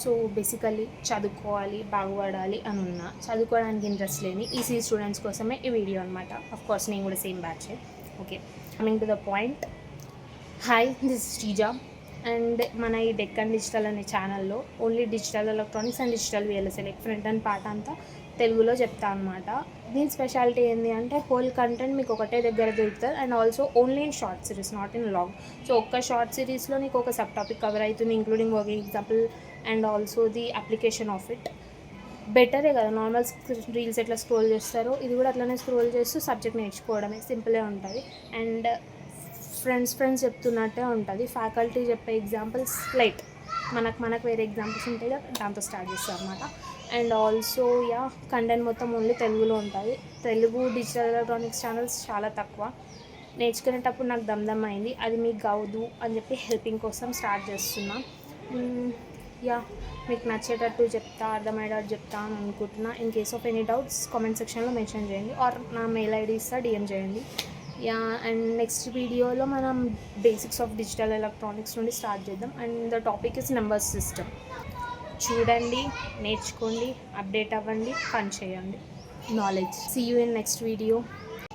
So basically చదువుకోవాలి, బాగుపడాలి అని ఉన్నా, చదువుకోవడానికి ఇంట్రెస్ట్ లేని ఈసీ స్టూడెంట్స్ కోసమే ఈ వీడియో అనమాట. ఆఫ్ కోర్స్ నేను కూడా సేమ్ బ్యాచే. Okay, coming to the point. Hi, this Sreeja and మన ఈ డెక్కన్ డిజిటల్ అనే ఛానల్లో only digital electronics and digital VLSI like front end part అంతా తెలుగులో చెప్తా అనమాట. దీని స్పెషాలిటీ ఏంటి అంటే హోల్ కంటెంట్ మీకు ఒకటే దగ్గర దొరుకుతుంది and also only in short series, not in long. So ఒక్క షార్ట్ సిరీస్లో నీకు ఒక సబ్ టాపిక్ కవర్ అవుతుంది, including working example and also the application of it. బెటరే కదా, నార్మల్ రీల్స్ ఎట్లా స్క్రోల్ చేస్తారో ఇది కూడా అట్లనే స్క్రోల్ చేస్తూ సబ్జెక్ట్ నేర్చుకోవడమే, సింపుల్గా ఉంటుంది. అండ్ ఫ్రెండ్స్ చెప్తున్నట్టే ఉంటుంది. ఫ్యాకల్టీ చెప్పే ఎగ్జాంపుల్స్ లైట్ మనకు వేరే ఎగ్జాంపుల్స్ ఉంటాయి కదా, దాంతో స్టార్ట్ చేస్తాం అనమాట. అండ్ ఆల్సో కంటెంట్ మొత్తం ఓన్లీ తెలుగులో ఉంటుంది. తెలుగు డిజిటల్ ఎలక్ట్రానిక్స్ ఛానల్స్ చాలా తక్కువ. నేర్చుకునేటప్పుడు నాకు దమ్దమ్ అయింది, అది మీకు కావద్దు అని చెప్పి హెల్పింగ్ కోసం స్టార్ట్ చేస్తున్నా. మీకు నచ్చేటట్టు చెప్తా, అర్థమయ్యేటట్టు చెప్తా అని అనుకుంటున్నా. In case of any doubts comment సెక్షన్లో మెన్షన్ చేయండి, ఆర్ నా మెయిల్ ఐడి ఇస్తా, డిఎం చేయండి. అండ్ నెక్స్ట్ వీడియోలో మనం బేసిక్స్ ఆఫ్ డిజిటల్ ఎలక్ట్రానిక్స్ నుండి స్టార్ట్ చేద్దాం. And the topic is number system. చూడండి, నేర్చుకోండి, అప్డేట్ అవ్వండి, పని చేయండి. Knowledge. See you in next video.